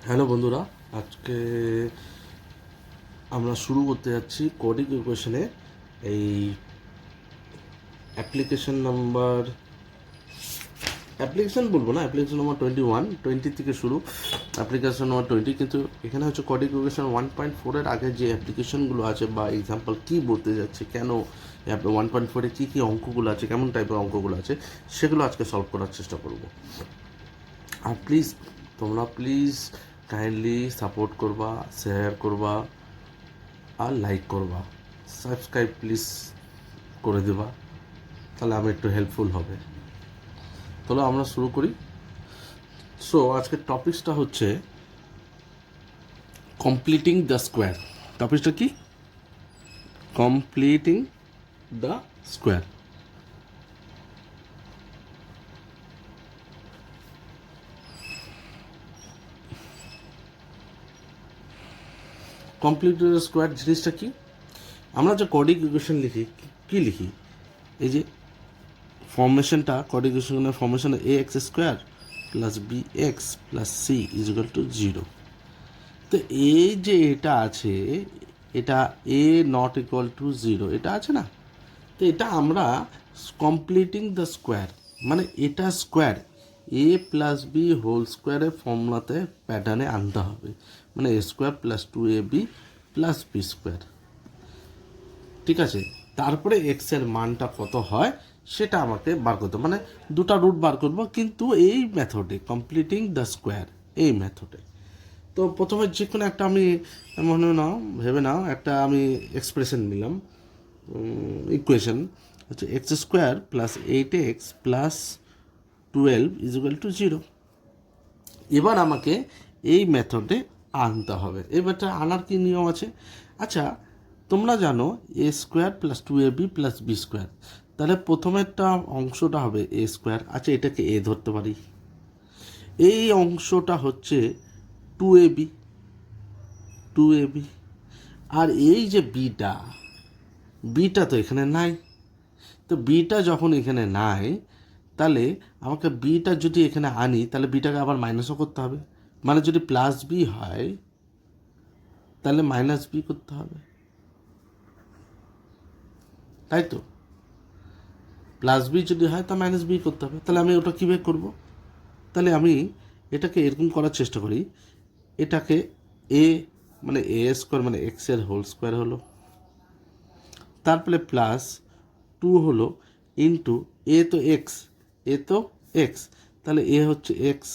Hello বন্ধুরা, আজকে আমরা শুরু করতে যাচ্ছি কোডিং ইকুয়েশনে। এই অ্যাপ্লিকেশন নাম্বার অ্যাপ্লিকেশন বলবো না, অ্যাপ্লিকেশন নাম্বার 20 থেকে শুরু। অ্যাপ্লিকেশন নাম্বার 20, কিন্তু এখানে হচ্ছে কোডিং ইকুয়েশন 1.4-এর আগে যে অ্যাপ্লিকেশনগুলো আছে বা এক্সাম্পল কী বলতে যাচ্ছে, কেন 1.4-এ কী কী অঙ্কগুলো আছে, কেমন টাইপের অঙ্কগুলো আছে, সেগুলো আজকে সলভ করার চেষ্টা করব। আর তোমরা প্লিজ কাইন্ডলি সাপোর্ট করবা, শেয়ার করবা আর লাইক করবা, সাবস্ক্রাইব প্লিজ করে দেবা, তাহলে আমি একটু হেল্পফুল হবে। তাহলে আমরা শুরু করি। সো আজকের টপিকসটা হচ্ছে কমপ্লিটিং দ্য স্কোয়ার। টপিকসটা কি? Completing the square. Completing the square জিনিসটা কি? আমরা যে কোডিং ইকুয়েশন লিখি, কি লিখি? এই যে ফর্মেশনটা, কোডিং ইকুয়েশনের formation A X square plus B X plus C is equal to 0। তো এই যে এটা আছে, এটা এ নট ইকুয়াল টু 0 এটা আছে না, তো এটা আমরা কমপ্লিটিং দ্য স্কোয়ার, মানে এটা square a plus B whole স্কোয়ারের ফর্মুলাতে প্যাটার্নে আনতে হবে, মানে a square plus 2ab plus B square. ঠিক আছে, তারপরে এক্সের মানটা কত হয় সেটা আমাকে বার করতে, মানে দুটা রুট বার করবো, কিন্তু এই মেথডে কমপ্লিটিং দ্য স্কোয়ার, এই মেথডে। তো প্রথমে যে কোনো একটা আমি ভেবে নাও একটা আমি এক্সপ্রেশন নিলাম, ইকুয়েশন হচ্ছে x square plus 8x plus 12 is equal to 0। এবার আমাকে এই মেথডে আনতে হবে। এবারটা আনার কি নিয়ম আছে? আচ্ছা, তোমরা জানো a square plus 2ab plus B square, তাহলে প্রথমেরটা অংশটা হবে এ স্কোয়ার। আচ্ছা, এটাকে এ ধরতে পারি। এই অংশটা হচ্ছে 2ab, 2ab। আর এই যে বিটা, বিটা তো এখানে নাই। তো বিটা যখন এখানে নাই, তাহলে আমাকে বিটা যদি এখানে আনি, তাহলে বিটাকে আবার মাইনাসও করতে হবে, মানে যদি প্লাস বি হয় তাহলে মাইনাস বি করতে হবে, তাই তো? প্লাস বি যদি হয় তা মাইনাস বি করতে হবে। তাহলে আমি ওটা কীভাবে করব? তাহলে আমি এটাকে এরকম করার চেষ্টা করি, এটাকে এ মানে এ স্কোয়ার মানে এক্সের হোল স্কোয়ার হলো, তারপরে প্লাস 2 হলো ইন্টু এ তো এক্স, এ তো এক্স, তাহলে এ হচ্ছে এক্স।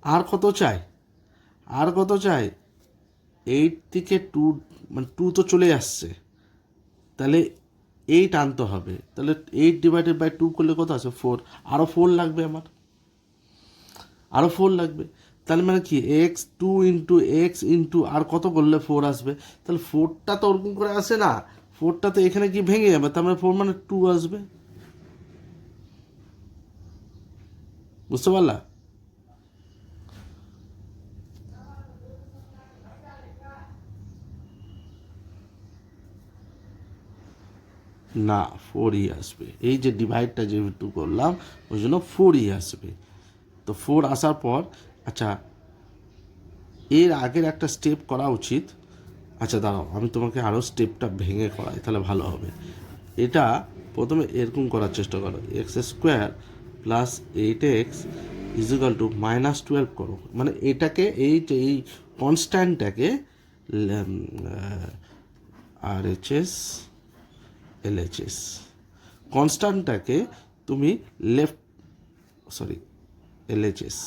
আর কত চাই? আর কত চাই? 8 থেকে 2, মানে 2 তো চলে আসছে, তাহলে 8 আনতে হবে। তাহলে 8/2 করলে কত আছে? 4। আরও 4 লাগবে আমার, আরও 4 লাগবে। তাহলে মানে কি, এক্স 2 ইন্টু এক্স ইন্টু আর কত করলে 4 আসবে? তাহলে 4টা তো ওরকম করে আসে না, 4টা তো এখানে কি ভেঙে যাবে, তার মানে 4 মানে 2 আসবে। বুঝতে পারলা? না, 4ই আসবে। এই যে ডিভাইডটা যেহেতু করলাম ওই জন্য 4ই আসবে। তো 4 আসার পর, আচ্ছা এর আগের একটা স্টেপ করা উচিত। আচ্ছা দাঁড়াও, আমি তোমাকে আরও স্টেপটা ভেঙে করাই, তাহলে ভালো হবে। এটা প্রথমে এরকম করার চেষ্টা করো, X square plus 8x is equal to -12 করো, মানে এটাকে এই কনস্ট্যান্টটাকে আর এইচ এস এলএচএস কনস্ট্যান্টটাকে তুমি লেফট, সরি এলএচএস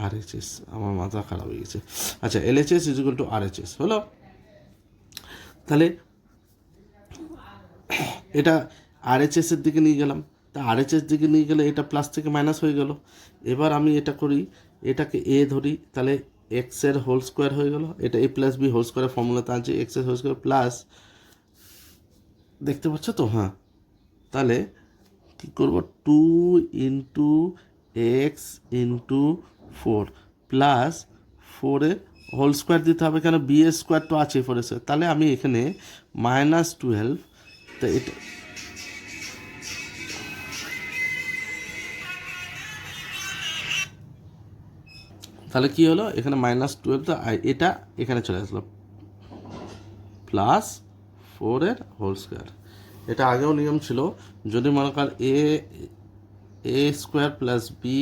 আরএচএস, আমার মাথা খারাপ হয়ে গেছে। আচ্ছা, এলএচএস ইজিক্যাল টু আরএচএস হলো। তাহলে এটা আরএচএসের দিকে নিয়ে গেলাম, তা আরএচএস দিকে নিয়ে গেলে এটা প্লাস থেকে মাইনাস হয়ে গেল। এবার আমি এটা করি, এটাকে এ ধরি, তাহলে এক্সের হোল স্কোয়ার হয়ে গেল। এটা এ প্লাস বি হোল স্কোয়ারের ফর্মুলাতে আছে এক্সের হোল স্কোয়ার প্লাস, দেখতে পাচ্ছ তো? হ্যাঁ, তাহলে কী করবো, 2 ইন্টু এক্স ইন্টু 4 প্লাস 4-এর হোল স্কোয়ার দিতে হবে, কেন বি এর স্কোয়ার তো আছে 4-এর স্কোয়ার। তাহলে আমি এখানে -12, তো এটা তাহলে কি হলো, এখানে -12 তো এটা এখানে চলে আসলো +4 হোল স্কোয়ার। এটা আগেও নিয়ম ছিল, যদি মনে কর a square plus b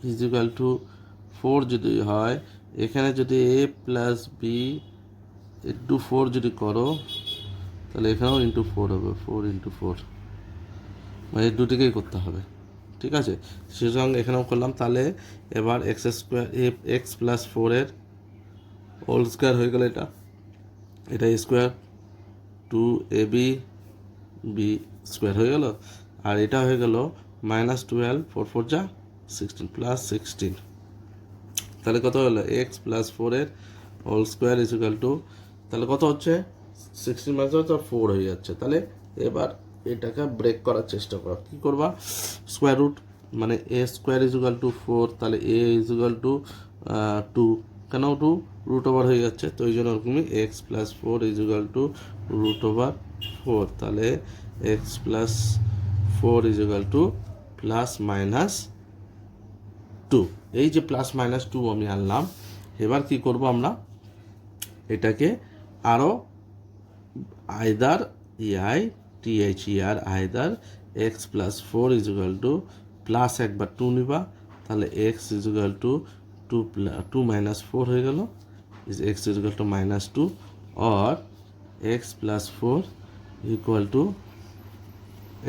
is equal to 4 যদি হয়, এখানে যদি এ প্লাস বি ইন্টু 4 যদি করো, তাহলে এখানেও ইন্টু 4 হবে, 4 × 4, মানে দুটিকেই করতে হবে। ঠিক আছে, সুতরাং এখানেও করলাম। তাহলে এবার এক্স প্লাস 4 হোল স্কোয়ার হয়ে গেল, এটা স্কোয়ার 2ab বি স্কোয়ার হয়ে গেল, আর এটা হয়ে গেল -12 4 4 যা 16 +16। তাহলে কত হলো, X plus 4 whole square is equal to, তাহলে কত হচ্ছে 16 -4 হয়ে যাচ্ছে। তাহলে এবার এটাকে ব্রেক করার চেষ্টা করো, কী করবা, স্কোয়ার রুট, মানে a square is equal to 4, তাহলে এ ইজ ইকুয়াল টু 2, কেন 2 রুট ওভার হয়ে যাচ্ছে, তো ওই জন্য ওরকমই x plus 4 is equal to √4, তাহলে x plus 4 is equal two +-2। এই যে +-2 আমি আনলাম, এবার কি করব আমরা, এটাকে আরও either either x plus 4 is equal to plus একবার 2 নিবা, তাহলে এক্স ইজ ইকুয়াল টু 2 - 4 হয়ে গেল, x is equal two -2, or x plus 4 equal to,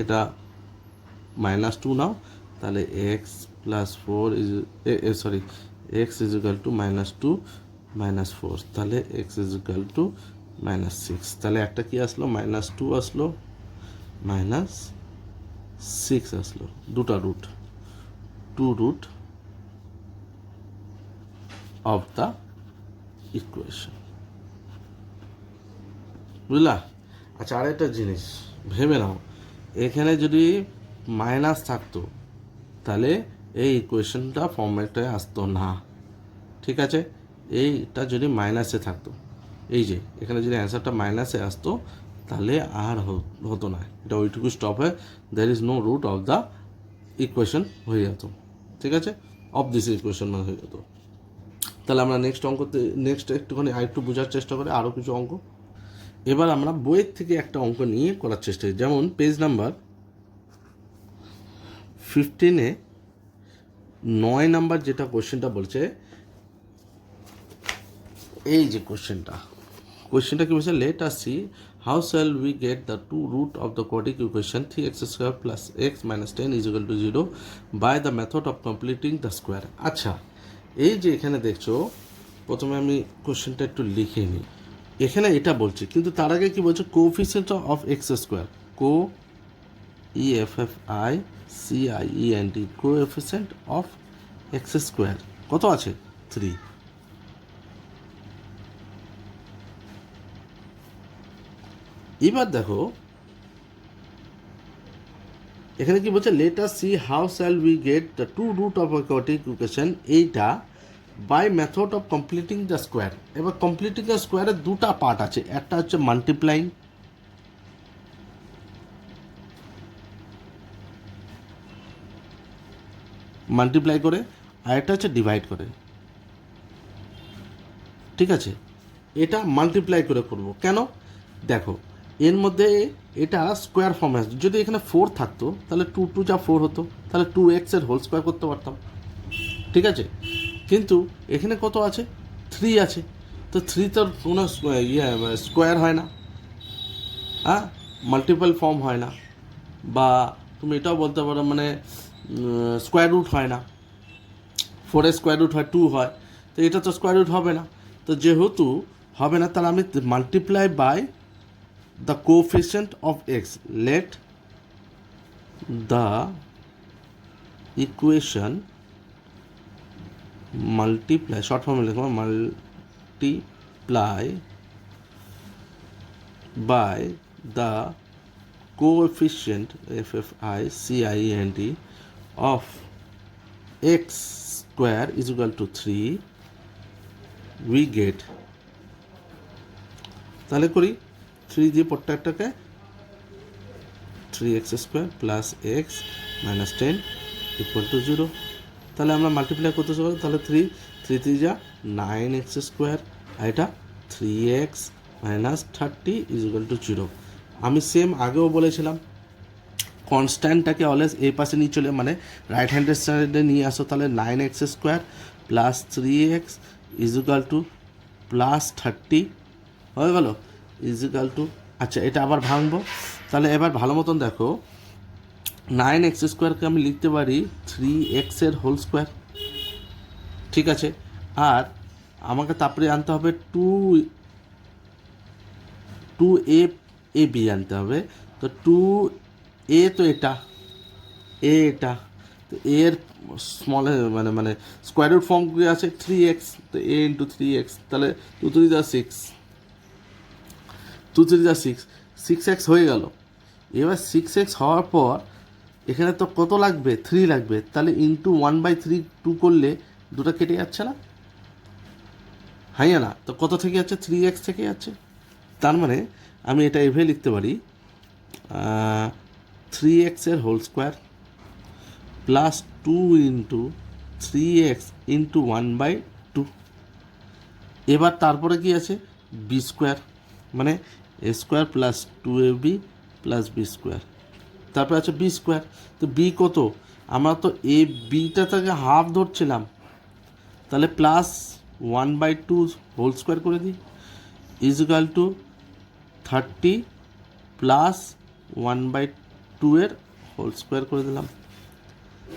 এটা -2 নাও, তাহলে x plus 4 x is equal two -2 - 4, তাহলে এক্স ইজ ইকুয়াল টু -6। তাহলে একটা কি আসলো, -2 আসলো, -6 আসলো, দুটা root, 2 root of the equation. বুঝলা? আচ্ছা, আরেকটা জিনিস ভেবে নাও, এখানে যদি মাইনাস থাকতো তাহলে এই ইকুয়েশনটা ফর্মেটে আসতো না। ঠিক আছে, এইটা যদি মাইনাসে থাকতো, এই যে এখানে যদি অ্যান্সারটা মাইনাসে আসতো, তাহলে আর হতো না, এটা ওইটুকু স্টপ হয়ে there is no root of the equation হয়ে যেত। ঠিক আছে, অফ দিস ইকুয়েশন মানে হয়ে যেত। তাহলে আমরা নেক্সট একটুখানি আরেকটু বোঝার চেষ্টা করি, আরও কিছু অঙ্ক। এবার আমরা বইয়ের থেকে একটা অঙ্ক নিয়ে করার চেষ্টা করি, যেমন পেজ নাম্বার 15-এ 9 নাম্বার যেটা কোশ্চেনটা বলছে, এই যে কোশ্চেনটা কি বলছে, let us see how shall we get the 2 root of the quadratic equation 3x² + x - 10 = 0 by the method of completing the square. আচ্ছা, এই যে এখানে দেখছো, প্রথমে আমি কোশ্চেনটা একটু লিখে নিই। এখানে এটা বলছে, কিন্তু তার আগে কি বলছে, coefficient of x², EFFICIENT, coefficient of x², কত আছে, 3। এবার দেখো এখানে কি বলছে, let us see how shall we get the 2 root of a quadric equation, এইটা by method of completing the square. এবার কমপ্লিটিং দ্য স্কোয়ারের দুটা পার্ট আছে, একটা হচ্ছে মাল্টিপ্লাই করে, আর একটা হচ্ছে ডিভাইড করে। ঠিক আছে, এটা মাল্টিপ্লাই করে করব কেন, দেখো এর মধ্যে এটা স্কোয়ার ফর্মে আসবে, যদি এখানে 4 থাকতো তাহলে 2 2 যা 4 হতো, তাহলে 2x এর হোল স্কোয়ার করতে পারতাম। ঠিক আছে, কিন্তু এখানে কত আছে, 3 আছে, তো 3 তো কোনো স্কোয়ার হয় না, হ্যাঁ, মাল্টিপল ফর্ম হয় না, বা তুমি এটাও বলতে পারো মানে স্কোয়ার রুট হয় না, 4 স্কোয়ার রুট হয় 2 হয়, তো এটা তো স্কোয়ার রুট হবে না। তো যেহেতু হবে না, তাহলে আমি multiply by the coefficient of X, let the equation multiply, short ফর্মে লিখবো, multiply by the coefficient FFICIENT of x² is equal to 3, we get, তাহলে করি 3 দিয়ে প্রত্যেকটাকে, 3x² + x - 10 = 0। তাহলে আমরা মাল্টিপ্লাই করতে পারি, তাহলে 3 3 3 যা 9x² আর এটা 3x মাইনাস 30 ইকুয়াল টু 0। আমি সেম আগেও বলেছিলাম কনস্ট্যান্টটাকে অলওয়েজ এই পাশে নিয়ে চলে মানে রাইট হ্যান্ডের সাইডে নিয়ে আসো, তাহলে 9x² plus 3x equal to plus 30 হয়ে গেল ইকুয়াল টু। আচ্ছা এটা আবার ভাঙবো, তাহলে এবার ভালো মতন দেখো 9x² আমি লিখতে পারি 3x এর হোল স্কোয়ার, ঠিক আছে। আর আমাকে তারপরে আনতে হবে 2ab আনতে হবে। তো 2a তো এটা এটা তো এর স্মল মানে মানে স্কোয়ার রুট ফর্ম কি আছে 3x, তো a ইন্টু 3x, তাহলে 2 3 যা 6, 2 3 যা 6, 6x হয়ে গেল। এবার 6x হওয়ার পর এখানে তো কত লাগবে 3 লাগবে, তাহলে ইন্টু 1/3 2 করলে দুটো কেটে যাচ্ছে না, হ্যাঁ না, তো কত থেকে যাচ্ছে 3x থেকে যাচ্ছে। তার মানে আমি এটা এভাবে লিখতে পারি 3x এর whole square plus 2 into 3x into 1/2। এবার তারপরে কি আছে b² মানে a² plus 2ab plus b², তারপরে আছে b²। তো b কত, আমরা তো এ বিটা থেকে হাফ ধরছিলাম, তাহলে প্লাস 1/2 হোল স্কোয়ার করে দিই ইকুয়াল টু 30 প্লাস 1/2 এর হোল স্কোয়ার করে দিলাম,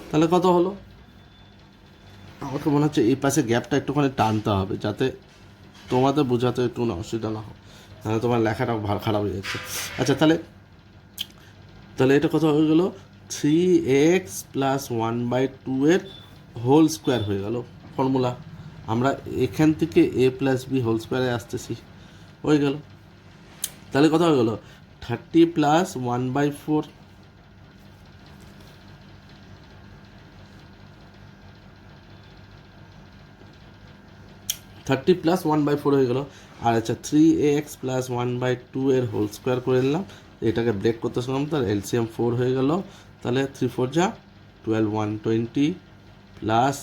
তাহলে কত হলো। আমাকে মনে হচ্ছে এই পাশে গ্যাপটা একটুখানি টানতে হবে যাতে তোমাদের বোঝাতে একটু অসুবিধা না হয়, তাহলে তোমার লেখাটা ভালো খারাপ হয়ে যাচ্ছে। আচ্ছা তাহলে তাহলে এটা কত হয়ে গেল 3x প্লাস 1/2 এর হোল স্কোয়ার হয়ে গেল ফর্মুলা। আমরা এখান থেকে a প্লাস বি হোল স্কোয়ারে আসতেছি, হয়ে গেল। তাহলে কত হয়ে গেল 30 প্লাস 1/4, 30 প্লাস 1/4 হয়ে গেল। আর আচ্ছা 3ax প্লাস 1/2 এর হোল স্কোয়ার করে নিলাম, এটাকে ব্রেক করতে শুনলাম, তার এলসিএম 4 হয়ে গেল, তাহলে 3 4 যা 12 120 প্লাস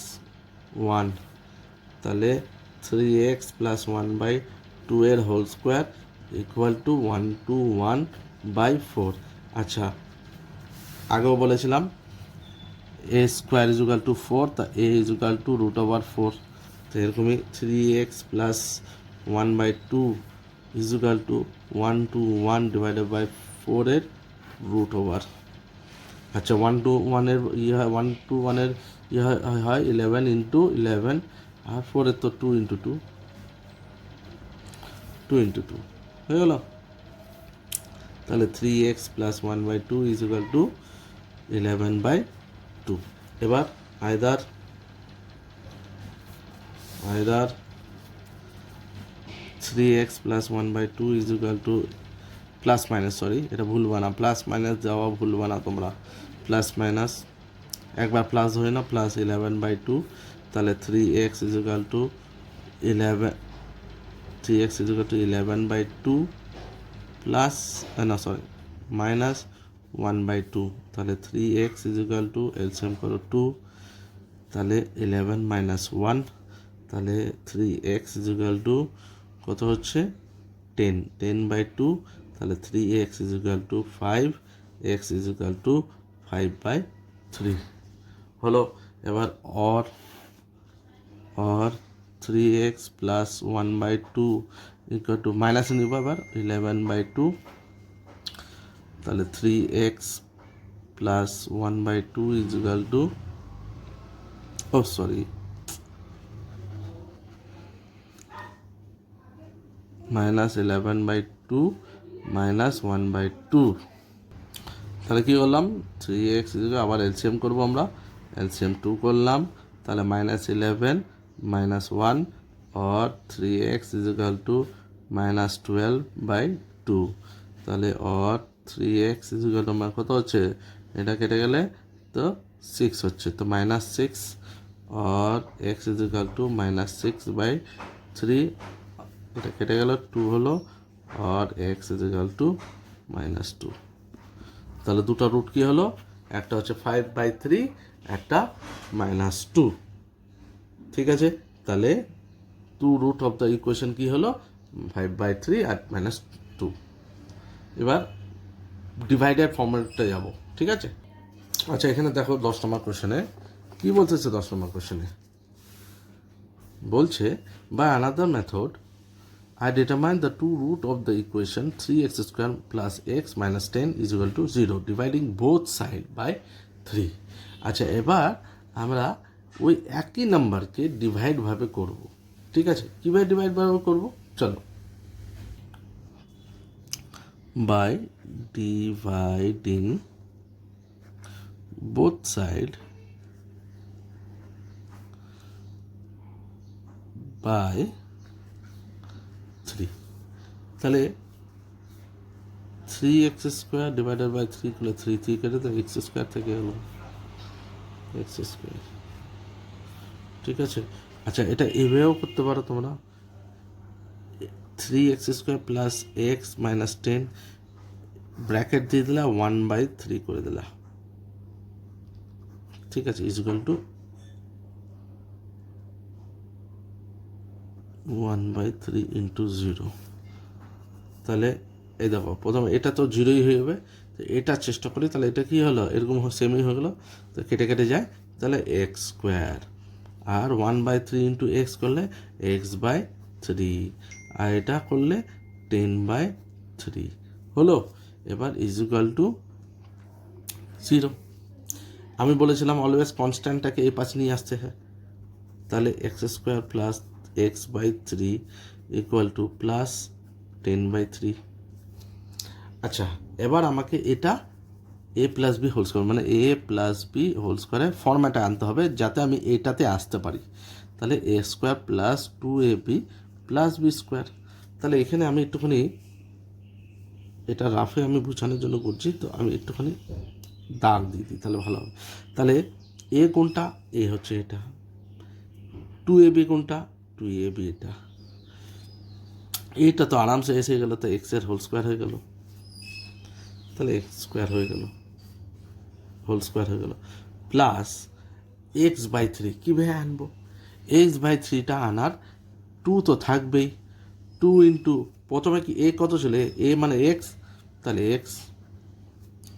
1, তাহলে 3x প্লাস 1/2 এর হোল স্কোয়ার ইকুয়াল টু 121/4। আচ্ছা আগেও বলেছিলাম a² ইকুয়াল টু 4, তা a ইকুয়াল টু √4, তো এরকমই 3x প্লাস 1/2 ইকুয়াল টু 121/4 এর √। আচ্ছা 1 to 1 এর ইয়ে হয় 1 to 1 এর ইয়ে হয় 11 ইন্টু 11, আর 4 এর তো 2 ইন্টু 2 ইন্টু 2 হয়ে গেল। তাহলে 3x প্লাস 1/2 ইকুয়াল টু 11/2। এবার either 3x plus 1/2 equal to plus minus, sorry এটা ভুল বানা, প্লাস মাইনাস দেওয়া ভুল বানা তোমরা, প্লাস মাইনাস একবার প্লাস হয় না, প্লাস 11/2, তাহলে 3x ইকুয়াল টু 11/2 প্লাস না সরি মাইনাস 1/2, তাহলে 3x ইকুয়াল টু এলসিএম করো 2, তাহলে 11 মাইনাস 1, তাহলে 3x ইকুয়াল টু কত হচ্ছে 10, 10/2, তাহলে 3x equal to 5, x equal to 5/3 হলো। এবার or 3x plus 1/2 equal to minus নিব আবার 11/2, তাহলে 3x plus 1/2 equal to minus 11/2 minus 1/2, তাহলে কী করলাম 3x আবার এলসিএম করবো আমরা, এলসিএম 2 করলাম, তাহলে মাইনাস 11 মাইনাস 1 और 3x ইকুয়াল টু মাইনাস 12/2, তাহলে और 3x ইকুয়াল টু কত হচ্ছে, এটা কেটে গেলে তো 6 হচ্ছে, তো মাইনাস 6 और x ইকুয়াল টু মাইনাস 6/3, এটা কেটে গেল 2 হলো, और x ইকুয়াল টু মাইনাস 2। তাহলে দুটো রুট কী হলো, একটা হচ্ছে 5/3, একটা -2, ঠিক আছে। তাহলে 2√, ইকুয়েশন কি হলো 5/3 আর -2। এবার ডিভাইডেড ফর্মেটটা যাব, ঠিক আছে। আচ্ছা, এখানে দেখো 10 নম্বর কোশ্চেনে কি বলতেছে। 10 নম্বর কোশ্চেনে বলছে, by another method I determine the 2 root of the equation 3x square plus x minus 10 is equal to 0, dividing both side by 3। আচ্ছা, এবার আমরা ওই একই নাম্বারকে ডিভাইড ভাবে করব, ঠিক আছে। কীভাবে ডিভাইড ভাবে করব, চলো। By dividing both side by 3। তাহলে 3x স্কোয়ার ডিভাইডেড বাই 3 করলে 3 কেটে তো x স্কোয়ার থেকে হলো x স্কোয়ার, ঠিক আছে। আচ্ছা, এটা এভাবেও করতে পারো তোমরা, 3x square plus x minus 10 bracket দিয়ে দিলা 1/3 করে দিলা, ঠিক আছে, ইজ ইকুয়াল টু 1/3 ইন্টু 0। তাহলে এই দেখো, প্রথমে এটা তো 0ই হয়ে যাবে, তো এটা চেষ্টা করি। তাহলে এটা কি হলো, এরকম সেমই হয়ে গেলো, তো কেটে কেটে যায়। তাহলে এক্স স্কোয়ার আর 1/3 ইন্টু এক্স করলে x/3, আর এটা করলে 10/3 হলো। এবার ইজ ইকুয়াল টু 0। আমি বলেছিলাম অলওয়েজ কনস্ট্যান্টটাকে এই পাশে নিয়ে আসতে হয়। তাহলে X square plus x/3 equal to plus 10/3। আচ্ছা, এবার আমাকে এটা a plus B whole square মানে a প্লাস বি হোল স্কোয়ারের ফর্ম্যাটে আনতে হবে, যাতে আমি এটাতে আসতে পারি। তাহলে a square plus 2ab plus B square. তাহলে এখানে আমি একটুখানি এটা রাফে আমি বোঝানোর জন্য করছি, তো আমি একটুখানি দাগ দিয়ে দিই, তাহলে ভালো হবে। তাহলে এ কোনটা, এ হচ্ছে এটা, 2ab কোনটা, 2ab এটা। এইটা তো আরামসে এসে গেল, তো এক্সের হোল স্কোয়ার হয়ে গেল। তাহলে এক্স স্কোয়ার হয়ে গেল, হোল স্কোয়ার হয়ে গেল, প্লাস x/3 কীভাবে আনবো, x/3টা আনার 2 তো থাকবেই, 2 ইন্টু প্রথমে কি এ কত ছিল, এ মানে এক্স, তাহলে এক্স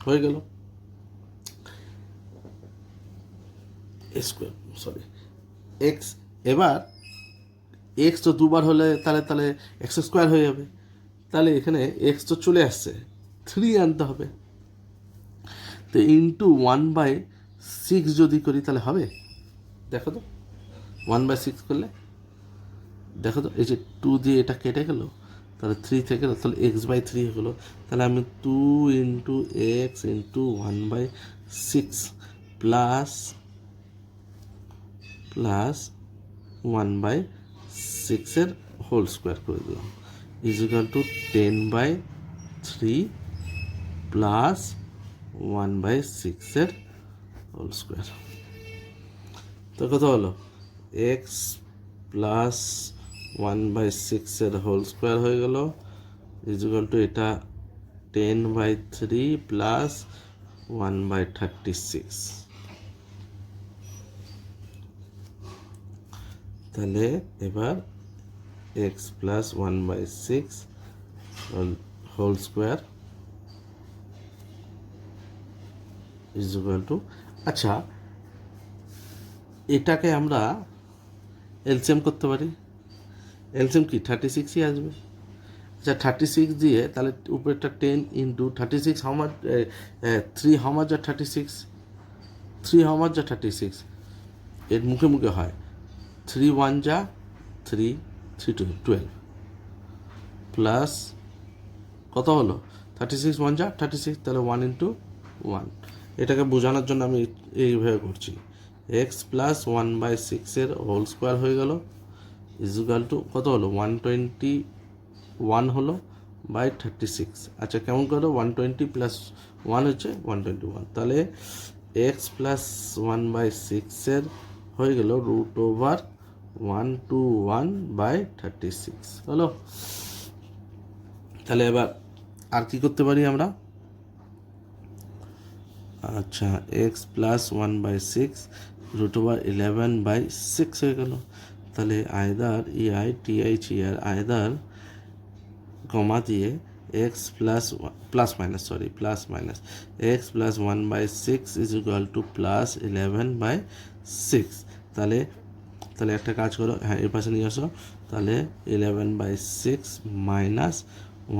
হয়ে গেল স্কোয়ার, সরি এক্স। এবার এক্স তো দুবার হলে তাহলে তাহলে এক্স স্কোয়ার হয়ে যাবে। তাহলে এখানে এক্স তো চলে আসছে, 3 আনতে হবে। তো ইন্টু 1/6 যদি করি তাহলে হবে, দেখো তো 1/6 করলে দেখো তো, এই যে 2 দিয়ে এটা কেটে গেল, তাহলে 3 থেকে তাহলে x/3 হয়ে গেলো। তাহলে আমি 2 into x into 1/6 plus 1/6 whole square করে দিলাম, is equal to 10/3 plus 1/6 whole square. তো কত হলো, এক্স প্লাস 1/6 হোল স্কোয়ার হয়ে গেল, ইজ ইকুয়াল টু এটা 10/3 প্লাস 1/36। তাহলে এবার x plus 1/6 whole square is equal to, আচ্ছা এটাকে আমরা এলসিএম করতে পারি। এলসিএম কি 36ই আসবে। আচ্ছা 36 দিয়ে তাহলে উপরেরটা 10 into 36 how much, 3 how much আর 36, 3 হাউ মাচ যা 36, এর মুখে মুখে হয় 3 1 যা 3, 3 2 12 প্লাস কত হলো 36 1 যা 36, তাহলে 1 ইন্টু 1। এটাকে বোঝানোর জন্য আমি এইভাবে করছি, এক্স প্লাস 1/6 হোল স্কোয়ার হয়ে গেল, ইজ ইকুয়াল টু কত হলো 121 হলো বাই 36। আচ্ছা কেমন করো, 120 প্লাস 1 হচ্ছে 121, তাহলে এক্স প্লাস 1/6 হয়ে গেল √121/36 হলো। তাহলে এবার আর কি করতে পারি আমরা, আচ্ছা এক্স প্লাস 1/6 √11/6 হয়ে গেল। তাহলে আয়দার EI TI চেয়ার আয়দার কমা দিয়ে x plus minus x plus 1/6 is equal to plus 11/6। তাহলে একটা কাজ করো, হ্যাঁ এর পাশে নিয়ে আসো। তাহলে 11/6 মাইনাস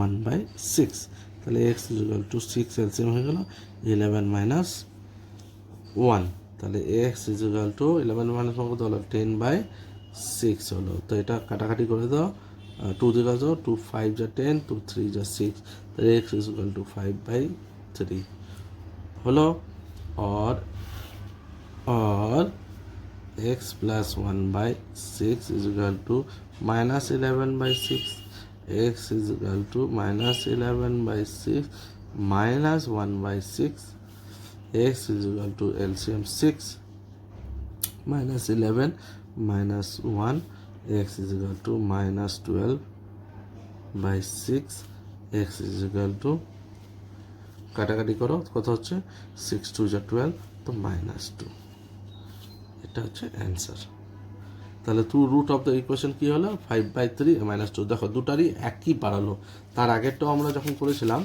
1/6, তাহলে x is equal two 6 LCM হয়ে গেল 11 মাইনাস 1। তাহলে x is equal two 11 minus 1 কত হলো 10/6 হলো। তো এটা কাটাকাটি করে দাও, 2 দিকে আসো, 2 5 যা 10, 2 3 যা 6, তাহলে x ইজ ইকুয়াল টু 5/3 হলো। और x plus 1/6 is equal to minus 11/6, x is equal to minus 11/6 minus 1/6, x is equal to LCM 6 minus 11 minus 1, x is equal to minus 12/6, x is equal to কাটাকাটি করো কত হচ্ছে 6 2 যা 12, তো -2। এটা হচ্ছে অ্যান্সার। তাহলে রুট অফ দ্য ইকুয়েশন কী হলো 5/3 -2। দেখো দুটারই একই বাড়ালো। তার আগেরটাও আমরা যখন করেছিলাম,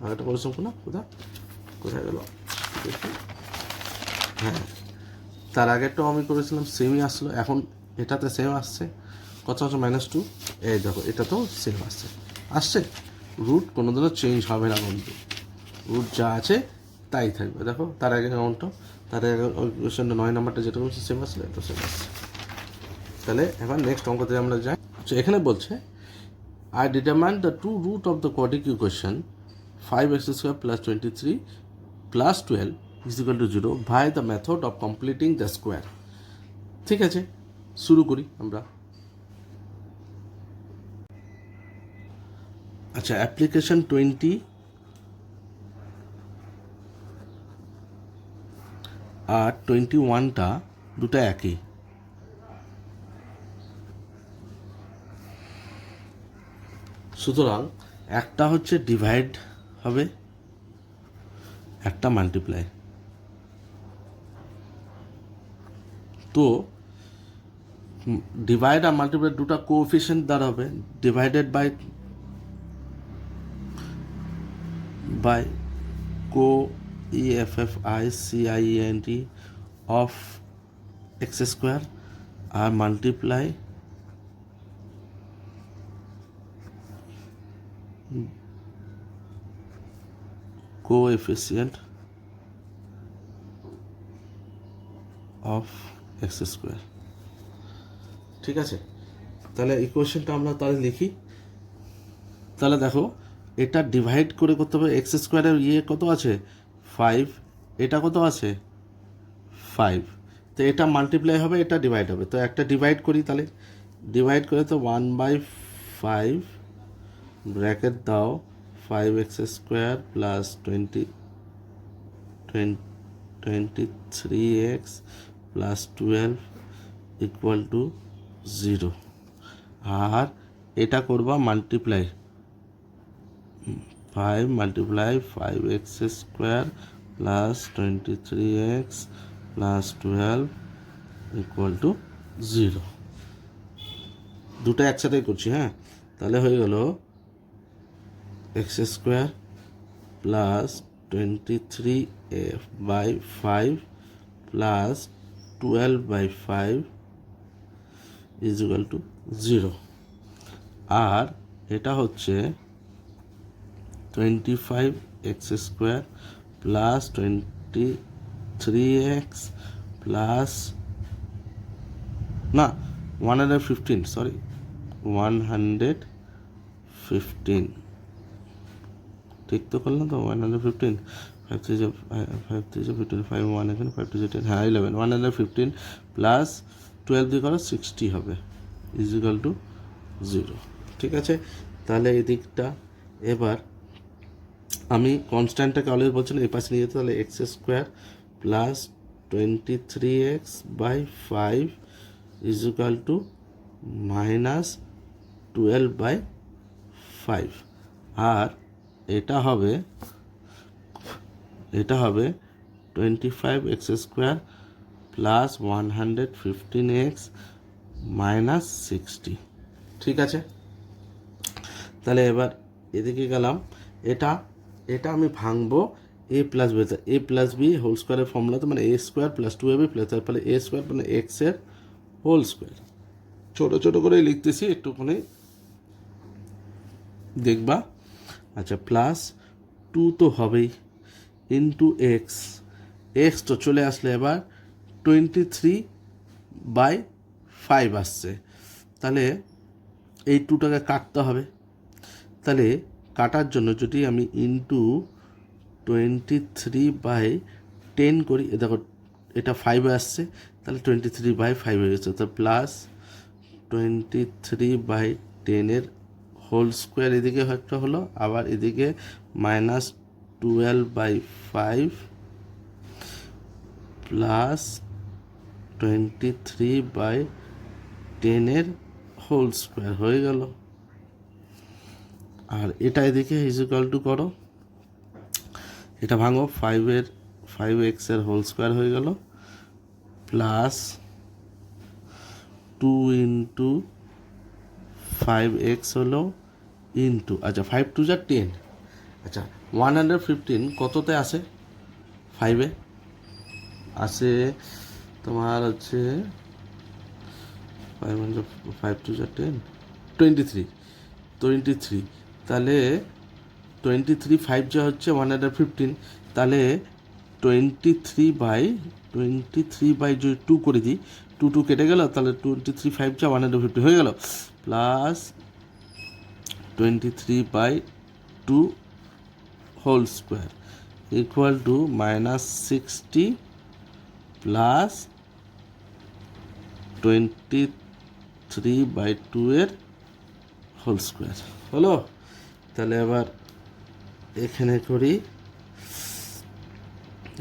আগেরটা করেছিলাম কোথায় গেল, হ্যাঁ তার আগেরটাও আমি করেছিলাম সেমই আসলো, এখন এটাতে সেম আসছে কত হচ্ছে -2। এই দেখো এটা তো সেম আসছে। রুট কোনোদিনও চেঞ্জ হবে না বন্ধু, রুট যা আছে তাই থাকবে। দেখো তার আগে অ্যামাউন্টটা, তার আগে কোয়েশ্চেনটা 9 নাম্বারটা যেটা বলছে সেম আসলে এটা সেম আসছে। তাহলে এবার নেক্সট অঙ্কতে আমরা যাই। আচ্ছা এখানে বলছে I determine the two root of the quadratic equation 5x² + 23 + 12 is equal to 0 by the method of completing the square. ঠিক আছে, শুরু করি আমরা। আচ্ছা অ্যাপ্লিকেশন 20 আর 21টা দুটো একই। সুতরাং একটা হচ্ছে ডিভাইড হবে, একটা মাল্টিপ্লাই। তো ডিভাইড আর মাল্টিপ্লাই দুটো কোএফিশিয়েন্ট দ্বারা হবে, divided by co EFFICIENT of x² আর মাল্টিপ্লাই কোএফিশিয়েন্ট অফ x²। ঠিক আছে, তাহলে ইকুয়েশনটা আমরা তাহলে লিখি। তাহলে দেখো এটা ডিভাইড করে করতে হবে, x² কত আছে 5, এটা কত আছে 5, তো এটা মাল্টিপ্লাই হবে, এটা ডিভাইড হবে। তো একটা ডিভাইড করি, তাহলে ডিভাইড করে তো 1/5 ব্র্যাকেট দাও 5x² plus 23x plus 12 equal to 0। আর এটা করবা multiply 5 × 5x² plus 23x plus 12 equal to 0। দুটো একসাথেই করছি, হ্যাঁ। তাহলে হয়ে গেল x² plus 23/5 plus 12/5 is equal to 0। আর এটা হচ্ছে 25x² প্লাস 23x প্লাস 115 ঠিক তো করলাম তো 115, 5 3 15, 5 1 এখানে 5 2 10, হ্যাঁ 11, 115 প্লাস 12 দিয়ে করো 60 হবে ইজ ইকুয়াল টু 0। ঠিক আছে, তাহলে এই দিকটা এবার আমি কনস্ট্যান্টটাকে অলওয়েজ বলছিলাম এই পাশে নিয়ে যেতে, তাহলে x² plus 23x/5 is equal to minus 12/5। আর এটা হবে 25x² প্লাস 115x মাইনাস 60। ঠিক আছে, তাহলে এবার এদিকে গেলাম, এটা এটা আমি ভাঙবো এ প্লাস বি, এ প্লাস বি হোল স্কোয়ারের ফর্মুলা, তো মানে a square plus 2ab plus তারপরে এ স্কোয়ার মানে এক্সের হোল স্কোয়ার। ছোটো ছোটো করে লিখতেছি, একটুখানি দেখবা। আচ্ছা, প্লাস 2 তো হবেই, ইন্টু এক্স, এক্স তো চলে আসলে এবার 23/5 আসছে, তাহলে এই 2টাকে কাটতে হবে। তাহলে কাটার জন্য যদি আমি ইন্টু 23/10 করি, দেখো এটা 5 আসছে, তাহলে 23/5 হয়ে গেছে, তো প্লাস 23/10 হোল স্কোয়ার এদিকে একটা হলো, আবার এদিকে মাইনাস 12/5 প্লাস 23/10 হোল স্কোয়ার হয়ে গেল। আর এটা এদিকে ইজিক্যাল টু করো, এটা ভাঙো, 5x হোল স্কোয়ার হয়ে গেল, প্লাস 2 ইন্টু 5x হলো ইন্টু, আচ্ছা 5 2 যা 10, আচ্ছা 115 কততে আসে, 5-এ আসে তোমার হচ্ছে 5 2 যা 10, 23, তাহলে 23/5 যা হচ্ছে 115, তাহলে 23/23 যদি 2 করে দিই, 2 কেটে গেল, তাহলে 23/5 যা 150 হয়ে গেল, plus 23/2 whole square equal to minus 60 plus 23/2 এর হোল স্কোয়ার হলো। তাহলে আবার এখানে করি,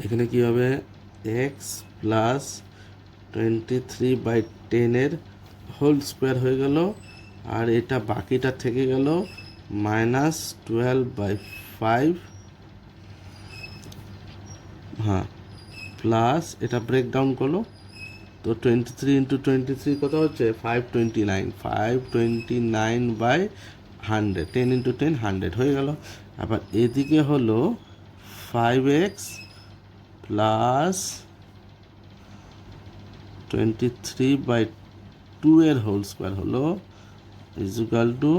এখানে কি হবে, এক্স প্লাস 23/10 এর হোল স্কোয়ার হয়ে গেল, আর এটা বাকিটা থেকে গেল মাইনাস 12/5, হ্যাঁ, প্লাস এটা ব্রেক ডাউন করলো, তো 23 ইন্টু 23 কত হচ্ছে 529, 529/100, 10 ইন্টু 10 100 হয়ে গেল। আবার এদিকে হলো 5x প্লাস 23/2 এর হোল স্কোয়ার হলো ইজিক্যাল টু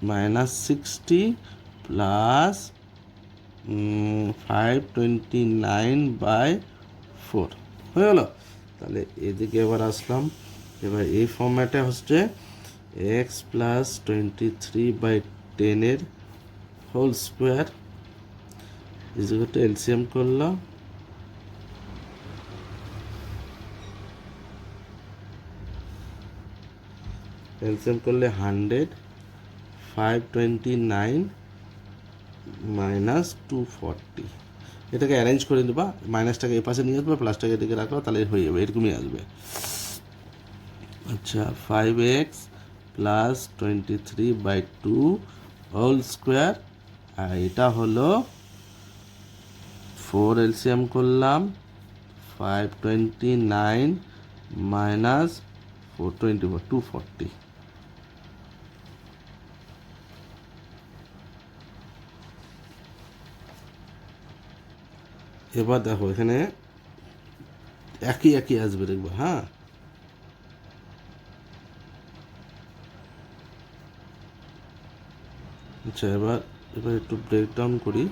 মাইনাস 60 প্লাস 529/4 হয়ে গেল। তাহলে এদিকে এবার আসলাম, এবার এই ফর্ম্যাটে হচ্ছে এক্স প্লাস 23/10 এর whole square is equal to LCM করলাম, এলসিএম করলে 100, 529 মাইনাস 240, এটাকে অ্যারেঞ্জ করে দেবা, মাইনাসটাকে এ পাশে নিয়ে আসবে, প্লাসটাকে এদিকে রাখো, তাহলে হয়ে যাবে, এরকমই আসবে। আচ্ছা, 5x প্লাস 23/2 হোল স্কোয়ার, আর এটা হলো 4 এলসিএম করলাম, 529 মাইনাস 424 240। এবার দেখো এখানে একই একই আসবে, দেখবো, হ্যাঁ। আচ্ছা, এবার এবার একটু ব্রেকডাউন করি।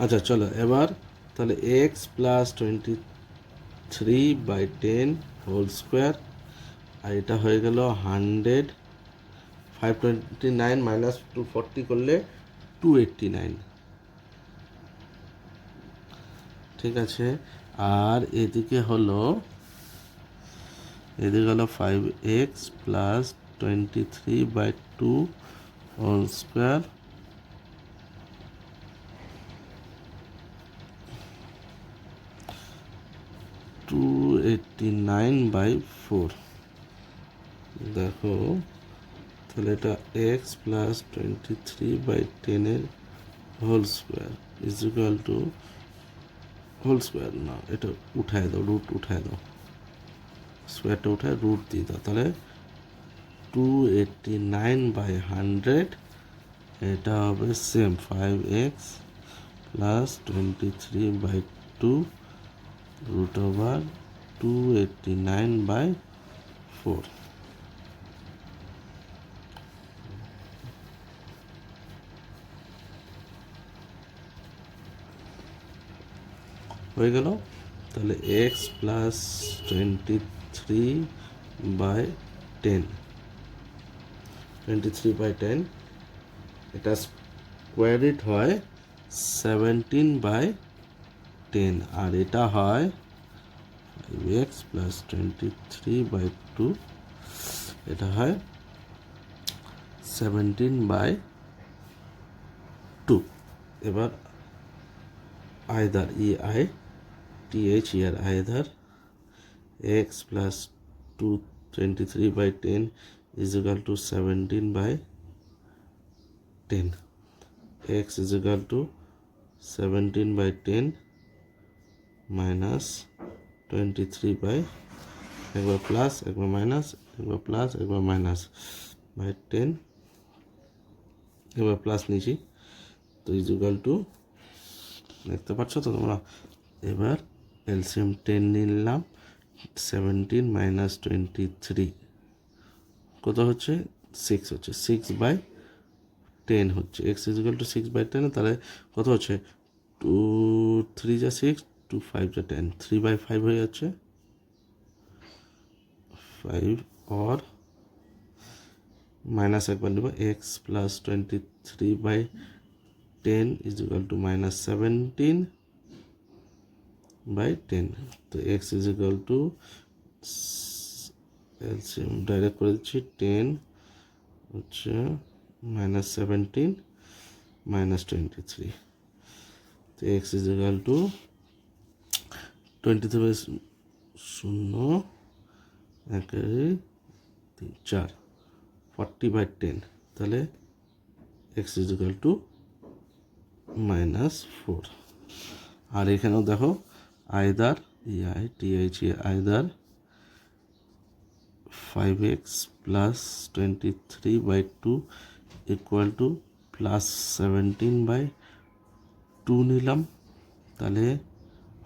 আচ্ছা চলো এবার তাহলে এক্স প্লাস 23/10 হোল স্কোয়ার, আর এটা হয়ে গেল 100, 529 মাইনাস 240 করলে 289, ঠিক আছে। আর এদিকে হলো 5x plus 23/2 whole square, two 89/4, দেখো তাহলে এটা এক্স প্লাস 23/10 এর whole square is equal to, whole square না, এটা উঠায় দাও, রুট উঠায় দাও, স্কোয়ারটা উঠে রুট দিয়ে দাও, তাহলে 289/100, এটা হবে same 5x plus 23/2 root over 289/4। হয়ে গেল। তাহলে এক্স প্লাস 23/10, 23/10, এটা স্কোয়ার রুট হয় 17/10, আর এটা হয় 5x প্লাস 23/2, এটা হয় 17/2। এবার either EITH here, either x plus 23/10 is equal to 17/10, x is equal to 17/10 minus 23 একবার প্লাস একবার মাইনাস, একবার প্লাস একবার মাইনাস বাই 10, এবার প্লাস নিয়েছি, তো ইজ ইকুয়াল টু, দেখতে পাচ্ছ তো তোমরা। এবার এলসিএম 10 নিলাম, 17 মাইনাস 23 কত হচ্ছে, 6 হচ্ছে, 6/10 হচ্ছে, এক্স ইজ ইকুয়াল টু 6/10, তাহলে কত হচ্ছে, 2 3 যা 6, 2 5 যা 10, 3/5 হয়ে যাচ্ছে 5, और माइनस একবার নেব, x plus 23/10 is equal to minus 17/10, তো x is equal two LCM direct করে দিচ্ছি, 10 হচ্ছে মাইনাস 17 মাইনাস 23, তো এক্স ইজ ইকুয়াল টু 23/0 1/4 40/10, তাহলে এক্স ইজ ইকুয়াল টু -4। আর এখানেও দেখো either EITH either 5x plus 23/2 equal to plus 17/2 নিলাম, তাহলে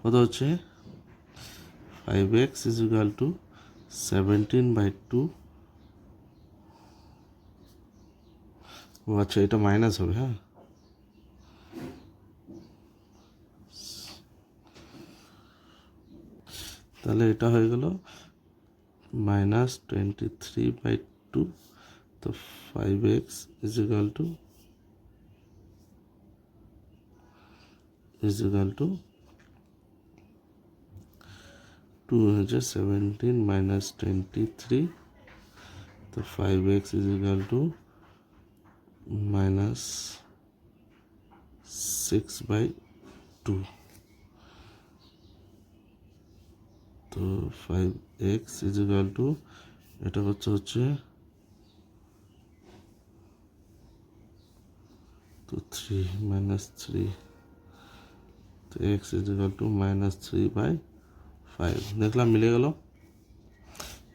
কত হচ্ছে, 5x ইজ ইকুয়াল টু 17/2, ও আচ্ছা এটা মাইনাস হবে, হ্যাঁ, তাহলে এটা হয়ে গেল মাইনাস 23/2, তো 5x ইজ ইকুয়াল টু 2 হচ্ছে 17 মাইনাস 23, তো 5x is equal to minus 6/2, তো 5x ইজ ইকুয়াল টু, এটা হচ্ছে তো 3 মাইনাস 3, তো x is equal to minus 3/5, দেখলাম মিলে গেল।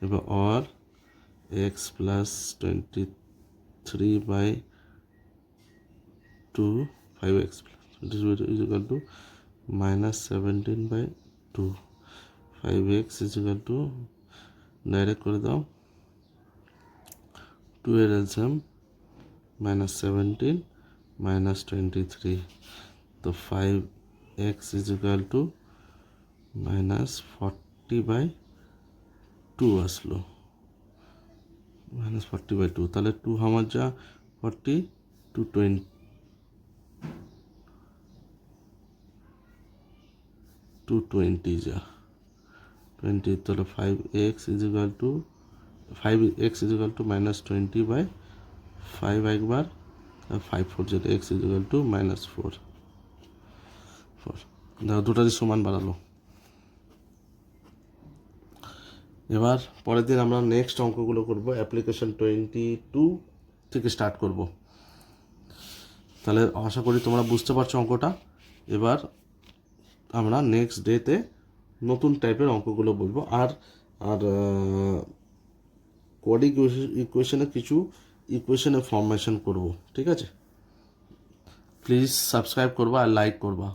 এবার और x plus 23/2 5x is equal to minus 17/2, 5x is equal two direct করে দাও, 2 এর এলসিএম মাইনাস 17 মাইনাস 23, তো 5x is equal to minus 40/2 আসলো, মাইনাস 40/2, তাহলে 2 আমার যা 40, 220 যা 20, তাহলে 5x is equal to minus 20/5 একবার, 5 4 যেটা এক্স ইজ ইকুয়াল টু -4, দেখো দুটারই সমান বাড়ালো। এবার পরের দিন আমরা নেক্সট অঙ্কগুলো করব, অ্যাপ্লিকেশন 22 থেকে স্টার্ট করব। তাহলে আশা করি তোমরা বুঝতে পারছো অঙ্কটা। এবার আমরা নেক্সট ডেতে নতুন টাইপের অঙ্কগুলো বলবো। আর আর কোড ইকুয়েশনে কিছু ইকুয়েশনে ফর্মেশন করব, ঠিক আছে? প্লিজ সাবস্ক্রাইব করবা আর লাইক করবা।